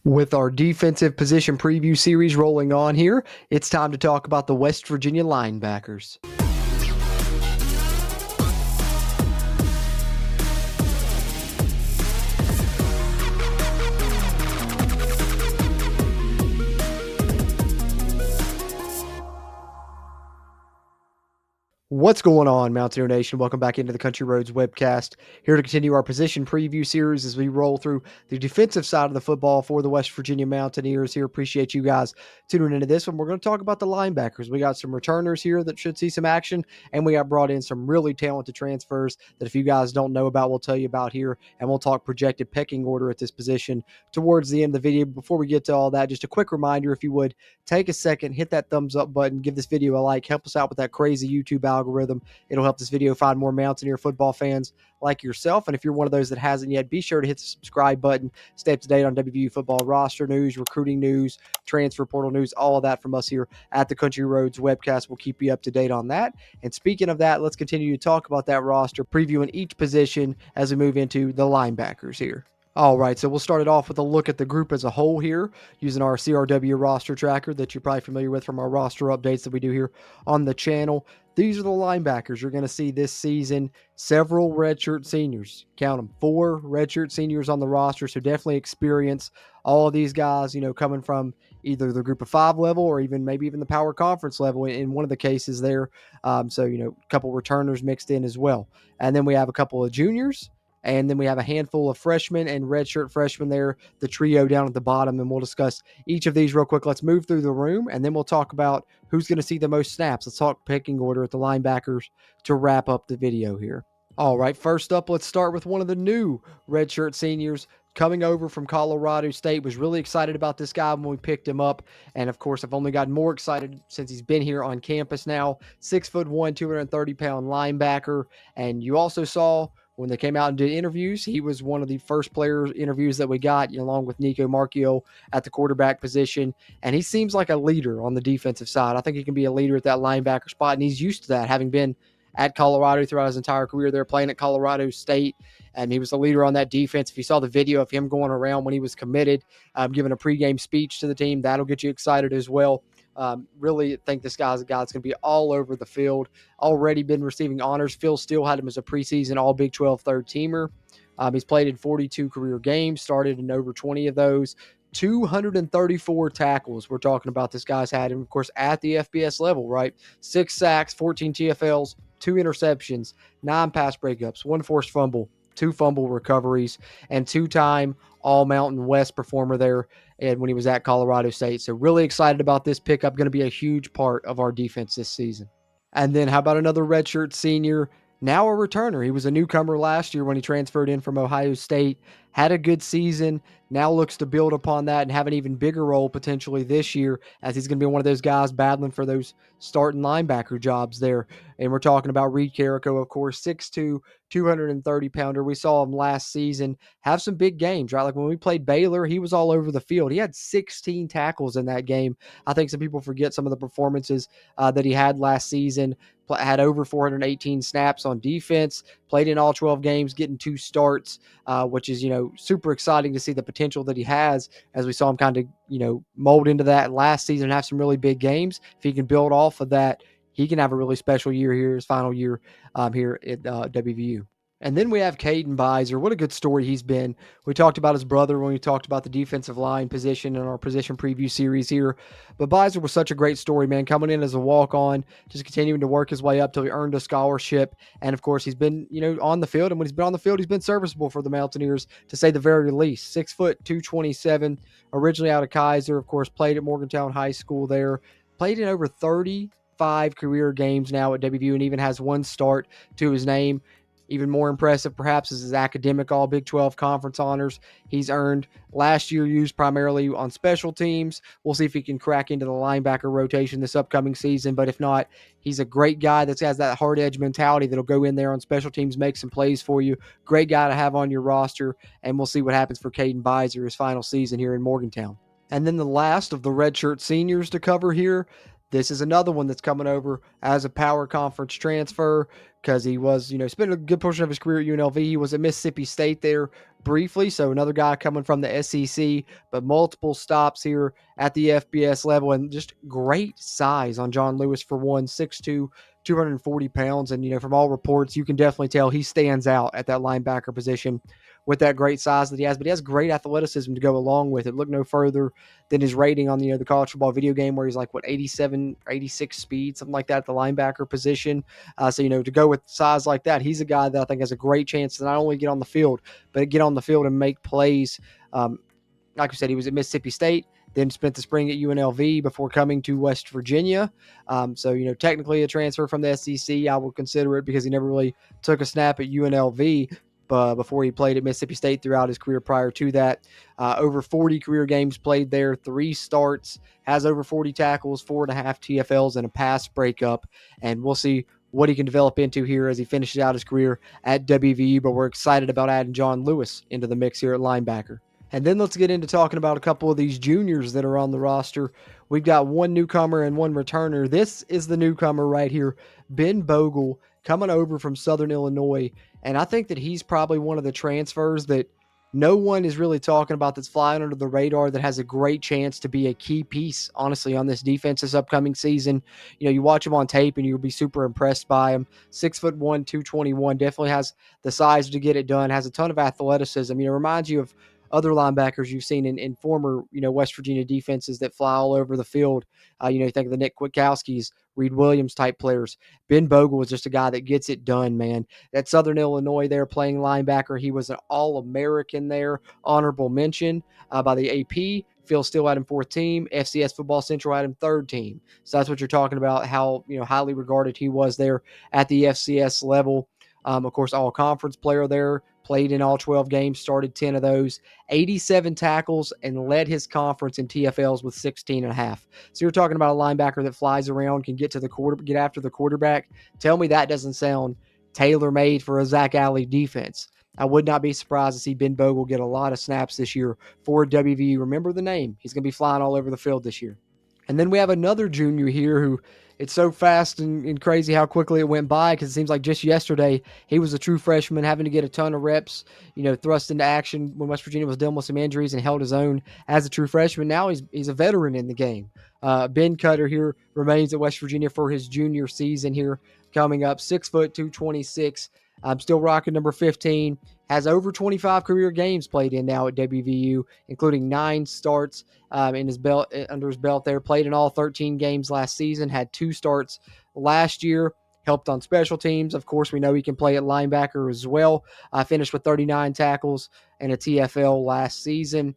With our defensive position preview series rolling on here, it's time to talk about the West Virginia linebackers. What's going on, Mountaineer Nation? Welcome back into the Country Roads webcast. Here to continue our position preview series as we roll through the defensive side of the football for the West Virginia Mountaineers here. Appreciate you guys tuning into this one. We're going to talk about the linebackers. We got some returners here that should see some action, and we got brought in some really talented transfers that if you guys don't know about, we'll tell you about here, and we'll talk projected pecking order at this position towards the end of the video. Before we get to all that, just a quick reminder, if you would, take a second, hit that thumbs up button, give this video a like, help us out with that crazy YouTube algorithm. It'll help this video find more Mountaineer football fans like yourself. And if you're one of those that hasn't yet, be sure to hit the subscribe button. Stay up to date on WVU football roster news, recruiting news, transfer portal news, all of that from us here at the Country Roads webcast. We'll keep you up to date on that. And speaking of that, let's continue to talk about that roster, previewing each position as we move into the linebackers here. All right, so we'll start it off with a look at the group as a whole here using our CRW roster tracker that you're probably familiar with from our roster updates that we do here on the channel. These are the linebackers you're going to see this season. Several redshirt seniors. Count them, 4 redshirt seniors on the roster, so definitely experience. All of these guys, coming from either the group of 5 level or maybe even the power conference level in one of the cases there. A couple returners mixed in as well. And then we have a couple of juniors. And then we have a handful of freshmen and redshirt freshmen there, the trio down at the bottom, and we'll discuss each of these real quick. Let's move through the room, and then we'll talk about who's going to see the most snaps. Let's talk pecking order at the linebackers to wrap up the video here. All right, first up, let's start with one of the new redshirt seniors coming over from Colorado State. Was really excited about this guy when we picked him up, and of course, I've only gotten more excited since he's been here on campus now. 6'1", 230-pound linebacker, and you also saw when they came out and did interviews, he was one of the first player interviews that we got, along with Nico Marchio at the quarterback position. And he seems like a leader on the defensive side. I think he can be a leader at that linebacker spot, and he's used to that, having been at Colorado throughout his entire career there, playing at Colorado State. And he was a leader on that defense. If you saw the video of him going around when he was committed, giving a pregame speech to the team, that'll get you excited as well. Really think this guy's a guy that's going to be all over the field. Already been receiving honors. Phil Steele had him as a preseason All Big 12 third-teamer. He's played in 42 career games, started in over 20 of those. 234 tackles we're talking about this guy's had, and of course at the FBS level, right? 6 sacks, 14 TFLs, 2 interceptions, 9 pass breakups, 1 forced fumble, 2 fumble recoveries, and 2-time All-Mountain West performer there and when he was at Colorado State. So really excited about this pickup. Going to be a huge part of our defense this season. And then how about another redshirt senior, now a returner? He was a newcomer last year when he transferred in from Ohio State. Had a good season, now looks to build upon that and have an even bigger role potentially this year, as he's going to be one of those guys battling for those starting linebacker jobs there. And we're talking about Reed Carrico, of course, 6'2", 230-pounder. We saw him last season have some big games, right? Like when we played Baylor, he was all over the field. He had 16 tackles in that game. I think some people forget some of the performances that he had last season. Had over 418 snaps on defense, played in all 12 games, getting 2 starts, which is, super exciting to see the potential that he has, as we saw him kind of, mold into that last season and have some really big games. If he can build off of that, he can have a really special year here, his final year here at WVU. And then we have Caden Beiser. What a good story he's been. We talked about his brother when we talked about the defensive line position in our position preview series here. But Beiser was such a great story, man, coming in as a walk-on, just continuing to work his way up till he earned a scholarship. And, of course, he's been, on the field. And when he's been on the field, he's been serviceable for the Mountaineers, to say the very least. 6 foot, 227, originally out of Kaiser, of course, played at Morgantown High School there. Played in over 35 career games now at WVU and even has 1 start to his name. Even more impressive, perhaps, is his academic All Big 12 conference honors he's earned. Last year used primarily on special teams. We'll see if he can crack into the linebacker rotation this upcoming season, but if not, he's a great guy that has that hard edge mentality that'll go in there on special teams, make some plays for you. Great guy to have on your roster, and we'll see what happens for Caden Beiser his final season here in Morgantown. And then the last of the redshirt seniors to cover here, this is another one that's coming over as a power conference transfer. because he was, spent a good portion of his career at UNLV. He was at Mississippi State there briefly. So another guy coming from the SEC, but multiple stops here at the FBS level, and just great size on John Lewis for one, 6'2", 240 pounds. And, from all reports, you can definitely tell he stands out at that linebacker position with that great size that he has, but he has great athleticism to go along with it. Look no further than his rating on the college football video game, where he's like 87, 86 speed, something like that at the linebacker position. So to go with size like that, he's a guy that I think has a great chance to not only get on the field, but get on the field and make plays. Like I said, he was at Mississippi State, then spent the spring at UNLV before coming to West Virginia. So, technically a transfer from the SEC, I would consider it, because he never really took a snap at UNLV before he played at Mississippi State throughout his career prior to that. Over 40 career games played there, 3 starts, has over 40 tackles, 4.5 TFLs, and a pass breakup. And we'll see what he can develop into here as he finishes out his career at WVU. But we're excited about adding John Lewis into the mix here at linebacker. And then let's get into talking about a couple of these juniors that are on the roster. We've got one newcomer and one returner. This is the newcomer right here, Ben Bogle, coming over from Southern Illinois. And I think that he's probably one of the transfers that no one is really talking about, that's flying under the radar, that has a great chance to be a key piece, honestly, on this defense this upcoming season. You watch him on tape and you'll be super impressed by him. 6'1", 221, definitely has the size to get it done, has a ton of athleticism. Reminds you of other linebackers you've seen in former, West Virginia defenses that fly all over the field. You think of the Nick Kwiatkowskis, Reed Williams type players. Ben Bogle was just a guy that gets it done, man. At Southern Illinois there playing linebacker, he was an All-American there, honorable mention by the AP. Phil Steele had him 4th team. FCS Football Central had him 3rd team. So that's what you're talking about, how highly regarded he was there at the FCS level. Of course, all-conference player there, played in all 12 games, started 10 of those, 87 tackles, and led his conference in TFLs with 16 and a half. So you're talking about a linebacker that flies around, can get after the quarterback. Tell me that doesn't sound tailor-made for a Zach Alley defense. I would not be surprised to see Ben Bogle get a lot of snaps this year for WVU. Remember the name. He's going to be flying all over the field this year. And then we have another junior here who, it's so fast and crazy how quickly it went by, because it seems like just yesterday he was a true freshman having to get a ton of reps, thrust into action when West Virginia was dealing with some injuries, and held his own as a true freshman. Now he's a veteran in the game. Ben Cutter here remains at West Virginia for his junior season here coming up. 6', 226. I'm still rocking number 15. Has over 25 career games played in now at WVU, including 9 starts in his belt, under his belt there. Played in all 13 games last season. Had 2 starts last year. Helped on special teams. Of course, we know he can play at linebacker as well. Finished with 39 tackles and a TFL last season.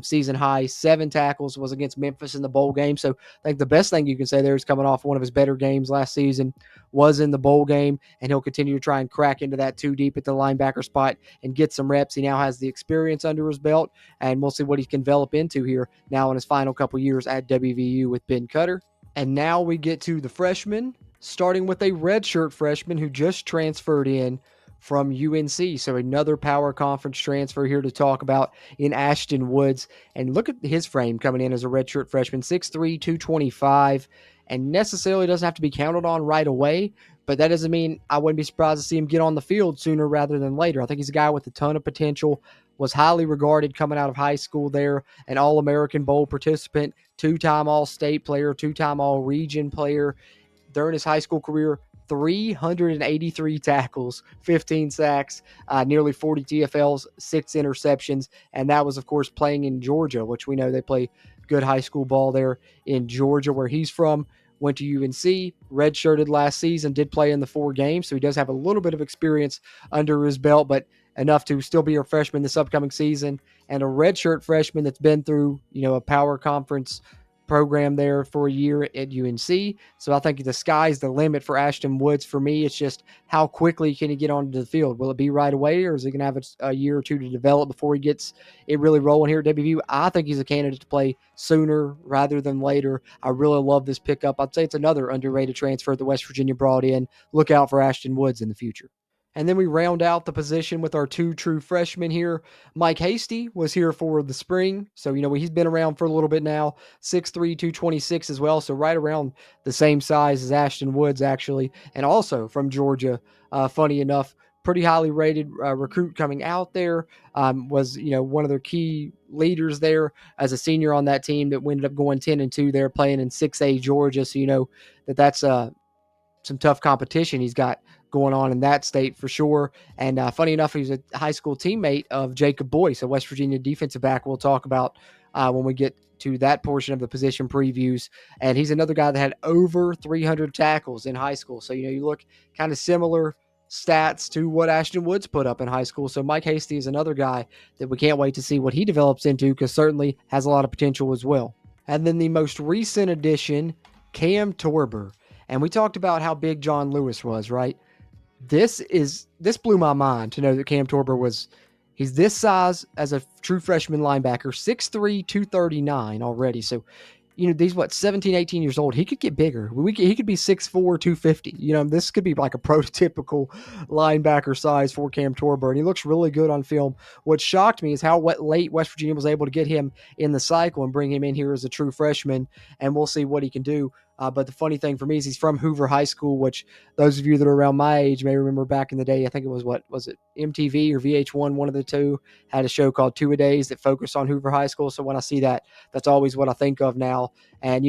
Season high 7 tackles was against Memphis in the bowl game. So I think the best thing you can say there is, coming off one of his better games last season, was in the bowl game, and he'll continue to try and crack into that 2 deep at the linebacker spot and get some reps. He now has the experience under his belt, and we'll see what he can develop into here now in his final couple years at WVU with Ben Cutter. And now we get to the freshmen, starting with a redshirt freshman who just transferred in from UNC. So another power conference transfer here to talk about in Ashton Woods. And look at his frame coming in as a redshirt freshman, 6'3", 225, and necessarily doesn't have to be counted on right away. But that doesn't mean I wouldn't be surprised to see him get on the field sooner rather than later. I think he's a guy with a ton of potential, was highly regarded coming out of high school there, an All-American Bowl participant, 2-time All-State player, 2-time All-Region player. During his high school career, 383 tackles, 15 sacks, nearly 40 TFLs, 6 interceptions, and that was, of course, playing in Georgia, which we know they play good high school ball there in Georgia, where he's from. Went to UNC, redshirted last season, did play in the 4 games, so he does have a little bit of experience under his belt, but enough to still be a freshman this upcoming season, and a redshirt freshman that's been through, a power conference program there for a year at UNC. So I think the sky's the limit for Ashton Woods. For me, it's just how quickly can he get onto the field? Will it be right away, or is he going to have a year or 2 to develop before he gets it really rolling here at WVU? I think he's a candidate to play sooner rather than later. I really love this pickup. I'd say it's another underrated transfer that West Virginia brought in. Look out for Ashton Woods in the future. And then we round out the position with our two true freshmen here. Mike Hasty was here for the spring. So, he's been around for a little bit now. 6'3, 226 as well. So, right around the same size as Ashton Woods, actually. And also from Georgia. Funny enough, pretty highly rated recruit coming out there. Was, one of their key leaders there as a senior on that team that ended up going 10-2 there playing in 6A Georgia. So, that's some tough competition he's got going on in that state for sure. And funny enough, he's a high school teammate of Jacob Boyce, a West Virginia defensive back we'll talk about when we get to that portion of the position previews. And he's another guy that had over 300 tackles in high school. So, you look kind of similar stats to what Ashton Woods put up in high school. So Mike Hasty is another guy that we can't wait to see what he develops into, because certainly has a lot of potential as well. And then the most recent addition, Cam Torber. And we talked about how big John Lewis was, right? This blew my mind to know that Cam Torber he's this size as a true freshman linebacker, 6'3", 239 already. So, these 17, 18 years old. He could get bigger. He could be 6'4", 250. This could be like a prototypical linebacker size for Cam Torber, and he looks really good on film. What shocked me is how late West Virginia was able to get him in the cycle and bring him in here as a true freshman, and we'll see what he can do. But the funny thing for me is he's from Hoover High School, which those of you that are around my age may remember back in the day. I think it was it MTV or VH1, one of the two, had a show called Two A Days that focused on Hoover High School. So when I see that, that's always what I think of now. And,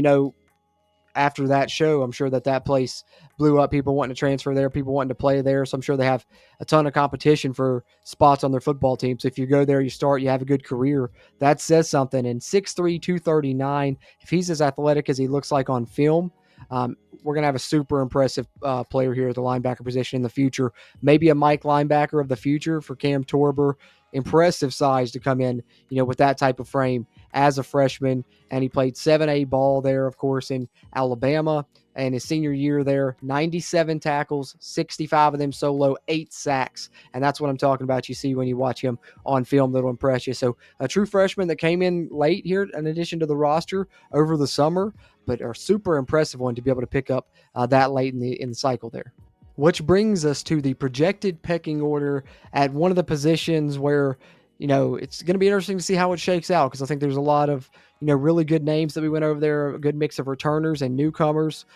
after that show, I'm sure that place blew up. People wanting to transfer there, people wanting to play there. So I'm sure they have a ton of competition for spots on their football team. So if you go there, you start, you have a good career. That says something. And 6'3", 239, if he's as athletic as he looks like on film, we're going to have a super impressive player here at the linebacker position in the future. Maybe a Mike linebacker of the future for Cam Torber. Impressive size to come in, with that type of frame as a freshman. And he played 7A ball there, of course, in Alabama. And his senior year there, 97 tackles, 65 of them solo, 8 sacks. And that's what I'm talking about. You see when you watch him on film, that'll impress you. So a true freshman that came in late here, in addition to the roster over the summer, but a super impressive one to be able to pick up that late in the cycle there. Which brings us to the projected pecking order at one of the positions where, it's going to be interesting to see how it shakes out, because I think there's a lot of, really good names that we went over there, a good mix of returners and newcomers.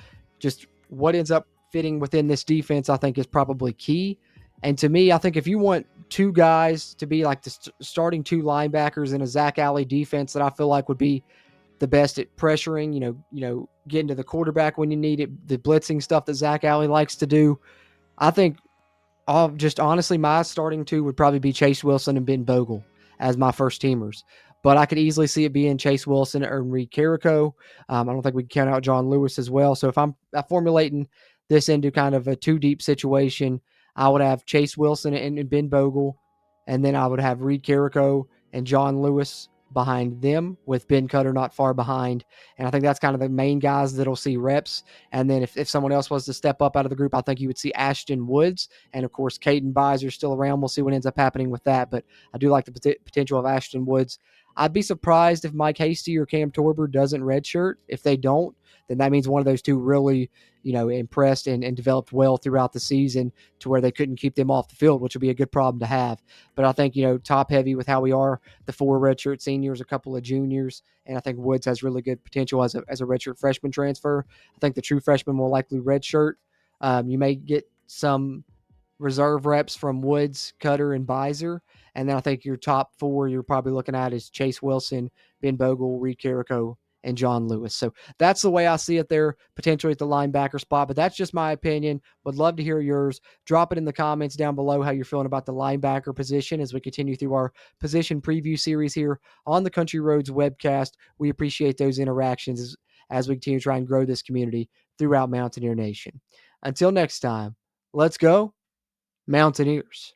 Just what ends up fitting within this defense, I think, is probably key. And to me, I think if you want two guys to be like the starting two linebackers in a Zach Alley defense that I feel like would be the best at pressuring, getting to the quarterback when you need it, the blitzing stuff that Zach Alley likes to do, I think just honestly, my starting two would probably be Chase Wilson and Ben Bogle as my first teamers. But I could easily see it being Chase Wilson or Reed Carrico. I don't think we can count out John Lewis as well. So if I'm formulating this into kind of a two deep situation, I would have Chase Wilson and Ben Bogle, and then I would have Reed Carrico and John Lewis behind them, with Ben Cutter not far behind. And I think that's kind of the main guys that'll see reps. And then if someone else was to step up out of the group, I think you would see Ashton Woods. And of course, Caden Bizer still around. We'll see what ends up happening with that. But I do like the potential of Ashton Woods. I'd be surprised if Mike Hasty or Cam Torber doesn't redshirt. If they don't, then that means one of those two really, impressed and developed well throughout the season to where they couldn't keep them off the field, which would be a good problem to have. But I think, top heavy with how we are, the 4 redshirt seniors, a couple of juniors, and I think Woods has really good potential as a redshirt freshman transfer. I think the true freshman will likely redshirt. You may get some reserve reps from Woods, Cutter, and Bizer. And then I think your top 4 you're probably looking at is Chase Wilson, Ben Bogle, Reed Carrico, and John Lewis. So that's the way I see it there, potentially at the linebacker spot. But that's just my opinion. Would love to hear yours. Drop it in the comments down below how you're feeling about the linebacker position as we continue through our position preview series here on the Country Roads webcast. We appreciate those interactions as we continue to try and grow this community throughout Mountaineer Nation. Until next time, let's go Mountaineers.